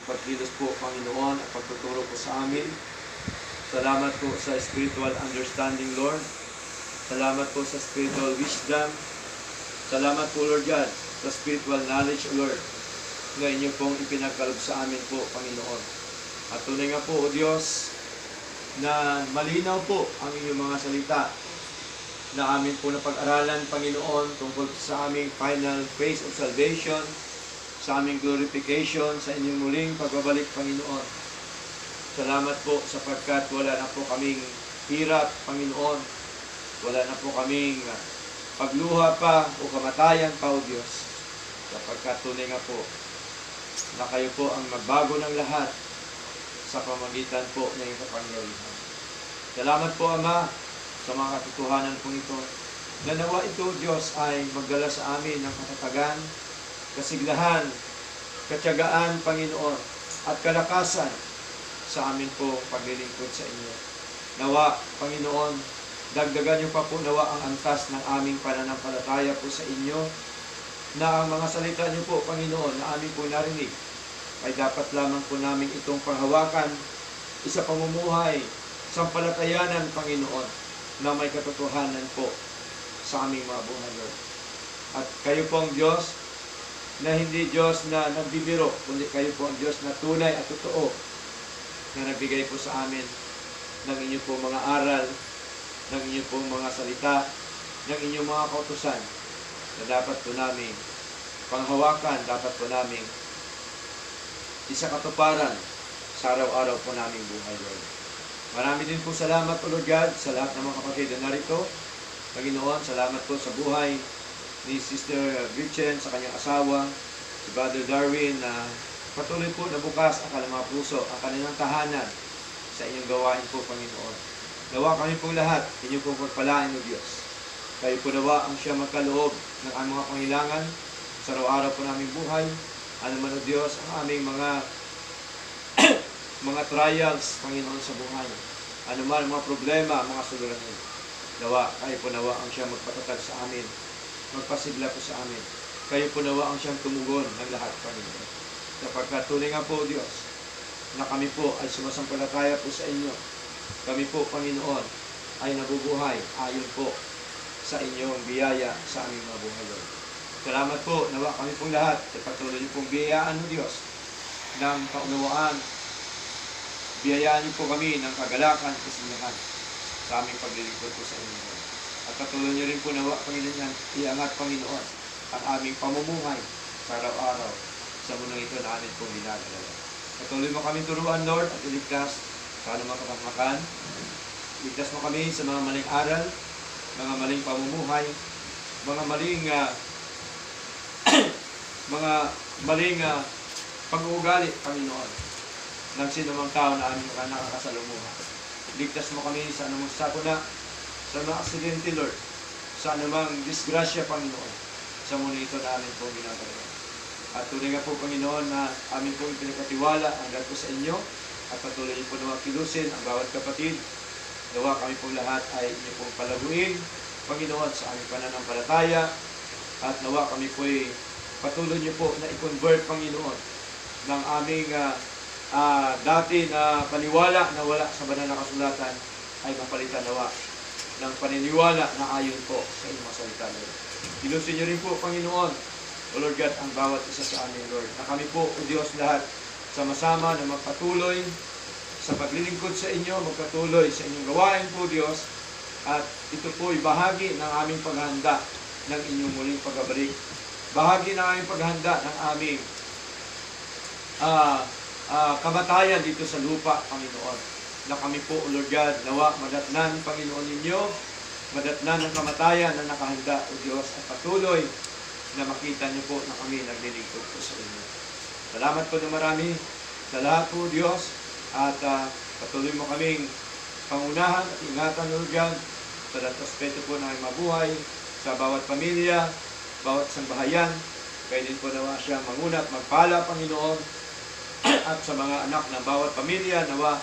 pagkilos po, Panginoon, at pagtuturo po sa amin. Salamat po sa spiritual understanding, Lord. Salamat po sa spiritual wisdom. Salamat po, Lord God, sa spiritual knowledge, Lord, na inyo pong ipinagkaloob sa amin po, Panginoon. At tunay nga po, O Diyos, na malinaw po ang inyong mga salita na amin po na pag-aralan, Panginoon, tungkol sa aming final phase of salvation, sa aming glorification, sa inyong muling pagbabalik, Panginoon. Salamat po sapagkat wala na po kaming hirap, Panginoon. Wala na po kaming pagluha pa o kamatayan pa, O Diyos. Sapagkat tunay nga po na kayo po ang magbago ng lahat sa pamagitan po ng iyong kapangyarihan. Salamat po, Ama, sa mga katotohanan po ito. Na nawa ito, Diyos, ay magdala sa amin ng katatagan, kasiglahan, katyagaan, Panginoon, at kalakasan sa amin po paglilingkod sa inyo. Nawa, Panginoon, dagdagan niyo pa po nawa ang antas ng aming pananampalataya po sa inyo, na ang mga salita niyo po, Panginoon, na aming po narinig, ay dapat lamang po namin itong panghawakan, isa pamumuhay, sampalatayanan, Panginoon, na may katotohanan po sa aming mga buhay, Lord. At kayo po ang Diyos na hindi Diyos na nagbibiro, kundi kayo po ang Diyos na tunay at totoo na nagbigay po sa amin ng inyong po mga aral, ng inyong po mga salita, ng inyong mga kautusan na dapat po namin panghawakan, dapat po namin isa katuparan sa araw-araw po naming buhay, Lord. Marami din po salamat, O Lord God, sa lahat ng mga kapatid na narito. Panginoon, salamat po sa buhay ni Sister Gretchen, sa kanyang asawa, si Brother Darwin, na patuloy po na bukas ang kanilang mga puso, ang kanilang tahanan sa inyong gawain po, Panginoon. Nawa kami po lahat, inyong po pagpalain, O Diyos. Kayo po nawa ang siya magkaloob ng aming mga pangailangan sa araw-araw po naming buhay. Ano man, O Diyos, ang aming mga mga trials, Panginoon, sa buhay. Ano man, mga problema, mga suliranin. Nawa, kayo po nawa ang siya magpatatag sa amin, magpasigla po sa amin. Kayo po nawa ang siyang tumugon ng lahat, Panginoon. Sapagkat tunay nga po, Diyos, na kami po ay sumasampalataya po sa inyo. Kami po, Panginoon, ay nabubuhay ayon po sa inyong biyaya sa aming mga buhay, Lord. Salamat po, nawa kami pong lahat sa patuloy niyo pong biyayaan, O Diyos, ng kaunawaan. Biyayaan niyo po kami ng kagalakan at kasiglahan sa aming paglilingkod po sa inyo. At patuloy niyo rin po nawa, Panginoon, iangat, Panginoon, ang aming pamumuhay sa araw-araw sa mundong ito na amin pong ginagalaw. Patuloy mo kami turuan, Lord, at iligtas sa anumang kapahamakan. Iligtas mo kami sa mga maling aral, mga maling pamumuhay, mga maling pag-uugali, Panginoon, ng sinumang tao na aming nakakasalumuha. Ligtas mo kami sa anumang sakuna, sa mga aksidente, Lord, sa anumang disgrasya, Panginoon, sa muna ito na amin po ginagawa. At tunay nga po, Panginoon, na amin po ipinagkatiwala ang lahat po sa inyo, at patuloy niyo po nawa kilusin ang bawat kapatid. Nawa kami po lahat ay inyo pong palaguin, Panginoon, sa aming pananampalataya, at nawa kami po ay patuloy niyo po na i-convert, Panginoon, ng aming dati na paniwala na wala sa banal na kasulatan ay mapalitan nawa ng paniniwala na ayon po sa inyong salita, Lord. Ilusin niyo rin po, Panginoon, O Lord God, ang bawat isa sa amin, Lord, na kami po, O Diyos, lahat sama-sama na magpatuloy sa paglilingkod sa inyo, magpatuloy sa inyong gawain po, Diyos, at ito po ay bahagi ng aming paghahanda ng inyong muling pagbabalik. Bahagi ng aming paghahanda ng aming kamatayan dito sa lupa, Panginoon. Na kami po, O Lord God, nawa madatnan, Panginoon ninyo, madatnan ng kamatayan na nakahanda, O Diyos, at patuloy na makita niyo po na kami naglilingkod po sa inyo. Salamat po na marami sa lahat po, Diyos, at patuloy mo kaming pangunahan at ingatan, Lord God, sa lahat aspeto po ng mabuhay, sa bawat pamilya, bawat sambahayan. Kaya din po nawa siya manguna at magpala, Panginoon, at sa mga anak ng bawat pamilya, nawa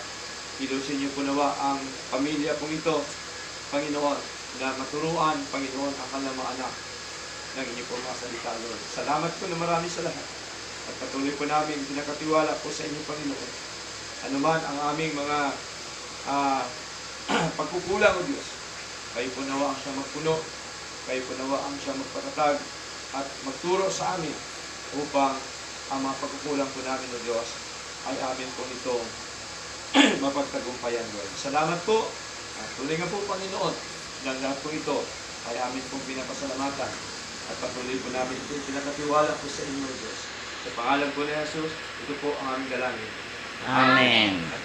ilusin niyo po nawa ang pamilya pong ito, Panginoon, na maturuan, Panginoon, ang kanilang mga anak ng inyong pong mga salita, Lord. Salamat po na marami sa lahat. At patuloy po namin pinakatiwala po sa inyo, Panginoon. Ano man ang aming mga pagkukulang, O Diyos, kayo po nawa ang siya magpuno, kayo po nawa ang siya magpatatag at magturo sa amin upang ang mga pagkukulang po namin, O Diyos, ay amin po itong mapagtagumpayan, Lord. Salamat po at tuloy nga po, Panginoon, ng lahat po ito ay amin pong pinapasalamatan at patuloy po namin itong pinakatiwala po sa inyo, Diyos. Sa pangalan po ni Jesus, ito po ang aming dalangin. Amen.